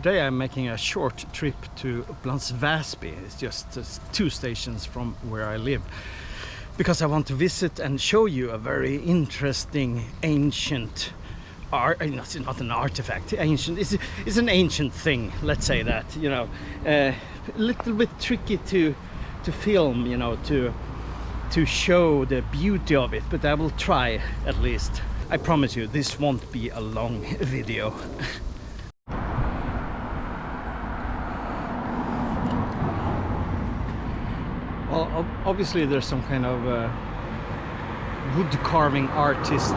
Today I'm making a short trip to Upplands Väsby. It's just 2 stations from where I live, because I want to visit and show you a very interesting ancient art. It's not an artifact, ancient, it's an ancient thing, let's say that, you know. A little bit tricky to film, you know, to show the beauty of it, but I will try at least. I promise you this won't be a long video. Well, obviously there's some kind of wood carving artist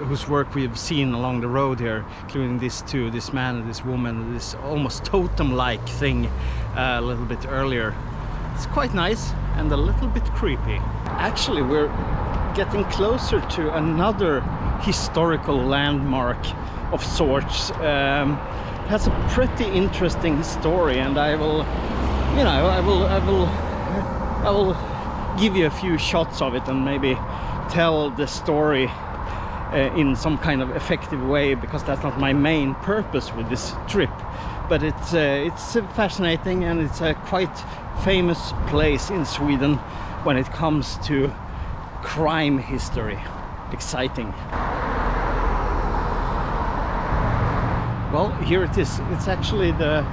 whose work we've seen along the road here, including this man and this woman, this almost totem-like thing a little bit earlier. It's quite nice and a little bit creepy. Actually, we're getting closer to another historical landmark of sorts. It has a pretty interesting story, and I will give you a few shots of it and maybe tell the story in some kind of effective way, because that's not my main purpose with this trip. But it's fascinating, and it's a quite famous place in Sweden when it comes to crime history. Exciting. Well, here it is. It's actually the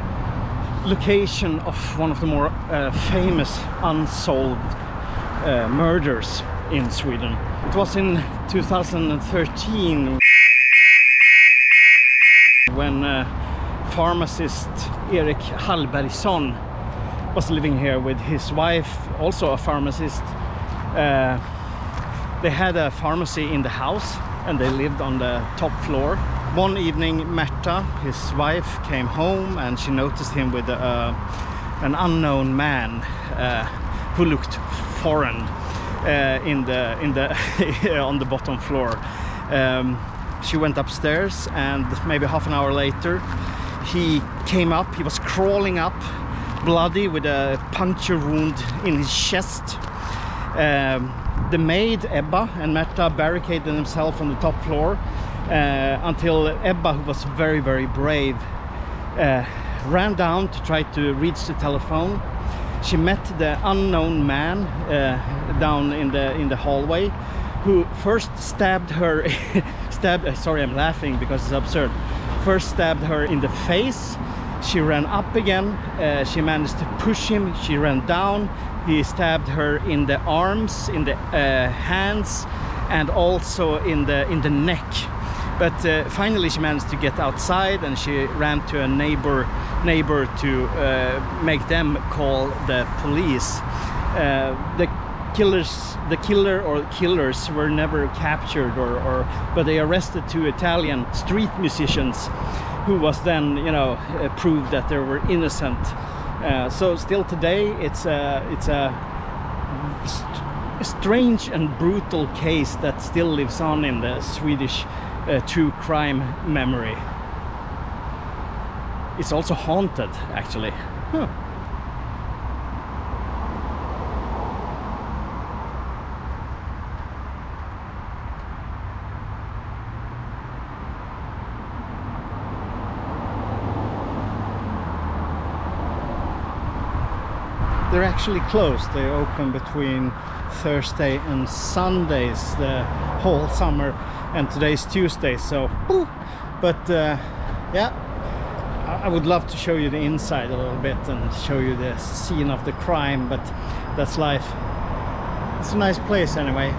location of one of the more famous unsolved murders in Sweden. It was in 2013 when pharmacist Erik Hallbergsson was living here with his wife, also a pharmacist. They had a pharmacy in the house and they lived on the top floor. One evening, Märta, his wife, came home and she noticed him with an unknown man who looked foreign on the bottom floor. She went upstairs, and maybe half an hour later he came up. He was crawling up, bloody, with a puncture wound in his chest. The maid Ebba and Märta barricaded themselves on the top floor until Ebba, who was very, very brave, ran down to try to reach the telephone. She met the unknown man down in the hallway, who first stabbed her. Sorry, I'm laughing because it's absurd. First stabbed her in the face. She ran up again. She managed to push him. She ran down. He stabbed her in the arms, in the hands, and also in the neck. But finally she managed to get outside, and she ran to a neighbor to make them call the police. The killers were never captured, but they arrested 2 Italian street musicians, who was then, you know, proved that they were innocent. So still today it's a strange and brutal case that still lives on in the Swedish true crime memory. It's also haunted, actually. Huh. They're actually closed. They open between Thursday and Sundays the whole summer, and today's Tuesday, so but yeah, I would love to show you the inside a little bit and show you the scene of the crime, but that's life. It's a nice place anyway.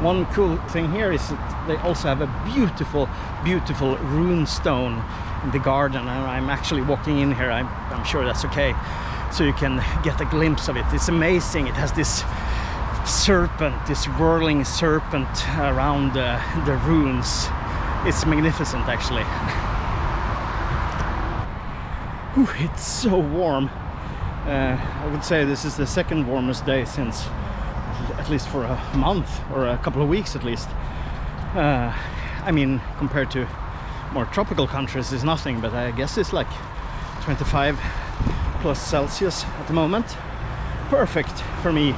One cool thing here is that they also have a beautiful Rune Stone in the garden, and I'm actually walking in here. I'm sure that's okay, so you can get a glimpse of it. It's amazing. It has this serpent, this whirling serpent around the runes. It's magnificent, actually. Whew, it's so warm. I would say this is the second warmest day since, at least for a month or a couple of weeks at least. I mean, compared to more tropical countries, it's nothing, but I guess it's like 25 plus Celsius at the moment. Perfect for me,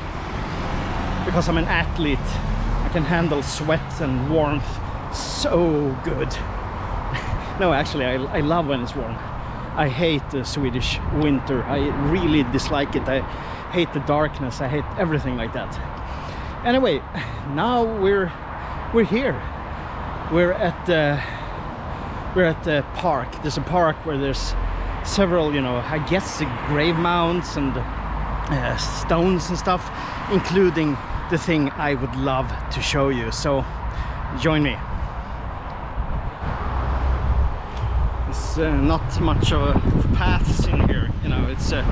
because I'm an athlete. I can handle sweat and warmth so good. No, actually, I love when it's warm. I hate the Swedish winter. I really dislike it. I hate the darkness. I hate everything like that. Anyway, now we're here. We're at the park. There's a park where there's several, you know, I guess grave mounds and stones and stuff, including the thing I would love to show you. So join me. It's not much of paths in here, you know. It's a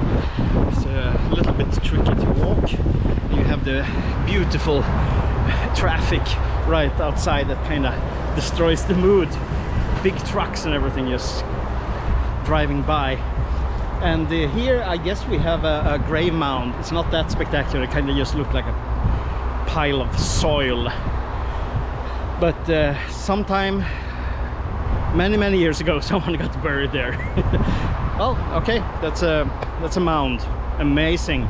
little bit tricky to walk. You have the beautiful traffic right outside that kind of destroys the mood. Big trucks and everything just driving by. And here I guess we have a grave mound. It's not that spectacular. It kind of just looks like a pile of soil. But sometime many years ago someone got buried there. Oh, okay, that's a mound. Amazing.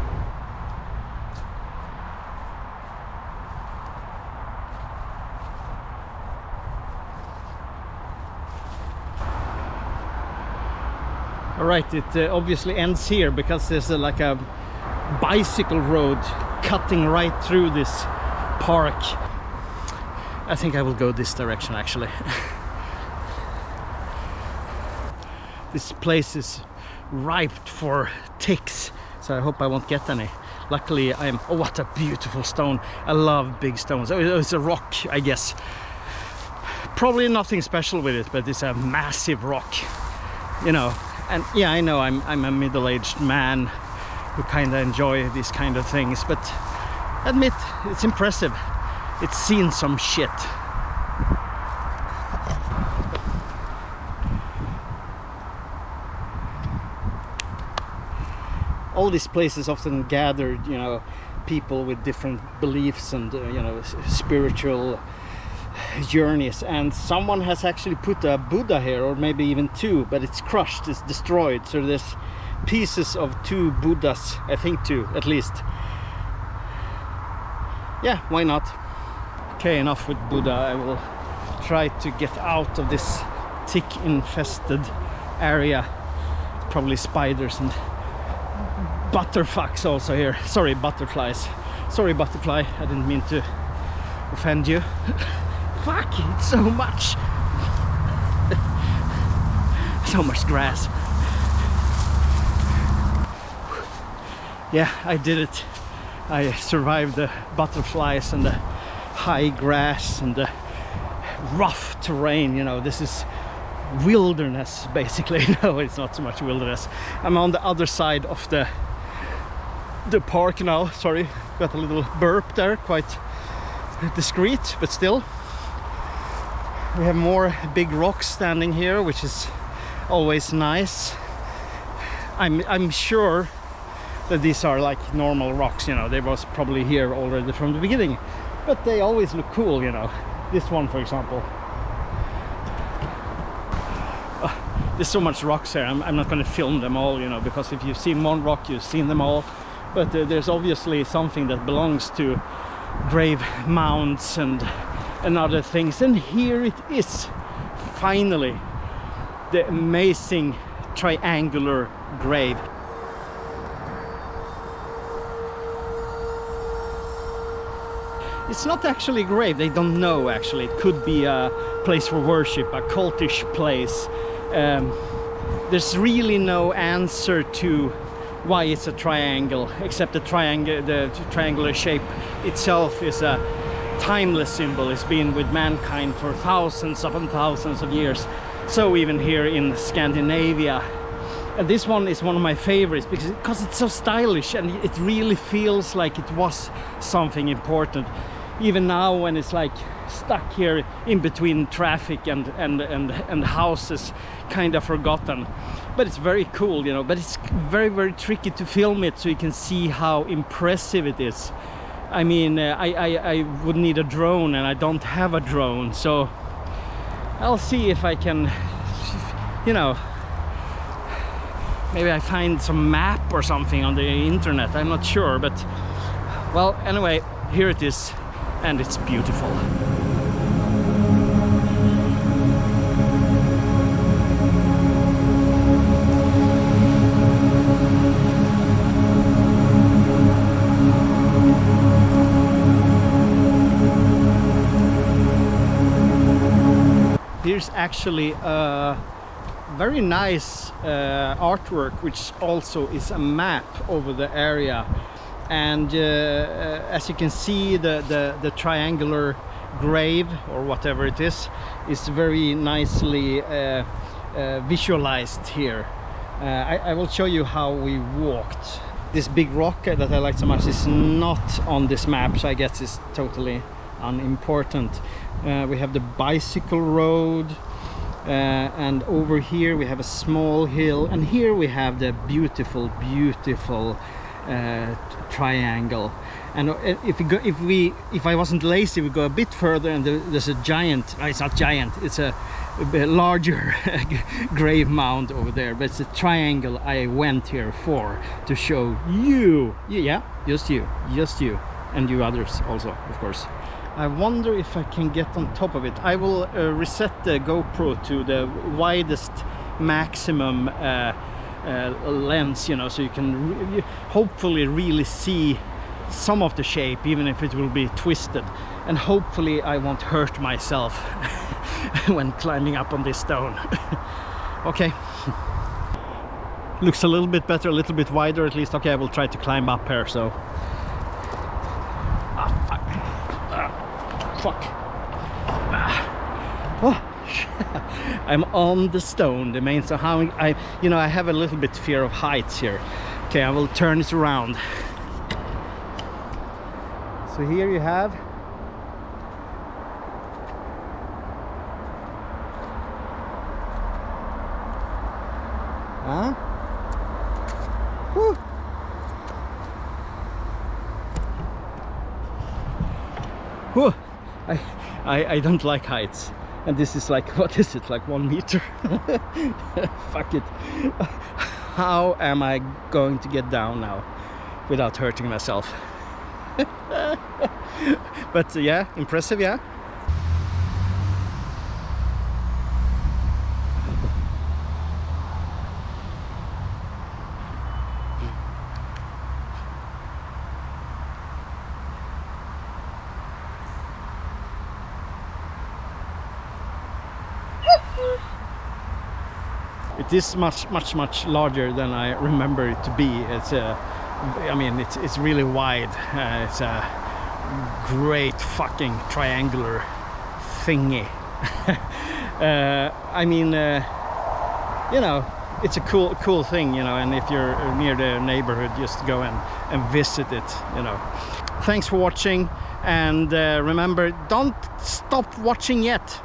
All right, it obviously ends here because there's like a bicycle road cutting right through this park. I think I will go this direction actually. This place is ripe for ticks, so I hope I won't get any. Luckily I'm... Oh, what a beautiful stone. I love big stones. Oh, it's a rock, I guess. Probably nothing special with it, but it's a massive rock, you know. And yeah, I know I'm a middle-aged man who kind of enjoy these kind of things, but admit it's impressive. It's seen some shit. All these places often gathered, you know, people with different beliefs and you know, spiritual journeys, and someone has actually put a Buddha here, or maybe even two, but it's crushed, it's destroyed. So there's pieces of two Buddhas, I think two at least. Yeah, why not? Okay, enough with Buddha. I will try to get out of this tick infested area. Probably spiders and butterfucks also here. Sorry, butterflies. Sorry, butterfly, I didn't mean to offend you. Fuck, it's so much. So much grass. Yeah, I did it. I survived the butterflies and the high grass and the rough terrain. You know, this is wilderness basically. No, it's not so much wilderness. I'm on the other side of the park now. Sorry, got a little burp there, quite discreet, but still. We have more big rocks standing here, which is always nice. I'm sure that these are like normal rocks, you know. They was probably here already from the beginning, but they always look cool, you know. This one, for example. There's so much rocks here. I'm not going to film them all, you know, because if you've seen one rock, you've seen them all. But there's obviously something that belongs to grave mounds and other things. And here it is, finally, the amazing triangular grave. It's not actually a grave, they don't know actually. It could be a place for worship, a cultish place. There's really no answer to why it's a triangle, except the triangular shape itself is a timeless symbol. It's been with mankind for thousands upon thousands of years. So even here in Scandinavia. And this one is one of my favorites because it's so stylish and it really feels like it was something important. Even now when it's like stuck here in between traffic and houses, kind of forgotten. But it's very cool, you know. But it's very tricky to film it so you can see how impressive it is. I mean, I would need a drone and I don't have a drone, so I'll see if I can, you know, maybe I find some map or something on the internet. I'm not sure, but well, anyway, here it is, and it's beautiful. Here's actually a very nice artwork, which also is a map over the area. And as you can see, the triangular grave, or whatever it is very nicely visualized here. I will show you how we walked. This big rock that I like so much is not on this map, so I guess it's totally unimportant. We have the bicycle road, and over here we have a small hill, and here we have the beautiful triangle. And if I wasn't lazy, we go a bit further, and there's a giant, it's not giant, it's a larger grave mound over there, but it's a triangle I went here for, to show you, yeah, just you and you others also, of course. I wonder if I can get on top of it. I will reset the GoPro to the widest maximum lens, you know, so you can hopefully really see some of the shape, even if it will be twisted, and hopefully I won't hurt myself when climbing up on this stone. Okay, looks a little bit better, a little bit wider at least. Okay, I will try to climb up here. So fuck. Oh, I'm on the stone, the main. So how I have a little bit fear of heights here. Okay, I will turn it around. So here you have Woo. Woo. I don't like heights, and this is like, what is it, like 1 meter? Fuck it. How am I going to get down now without hurting myself? But yeah, impressive, yeah. It is much larger than I remember it to be. It's I mean, it's really wide. It's a great fucking triangular thingy. I mean, you know, it's a cool thing, you know, and if you're near the neighborhood, just go and visit it, you know. Thanks for watching, and remember, don't stop watching yet.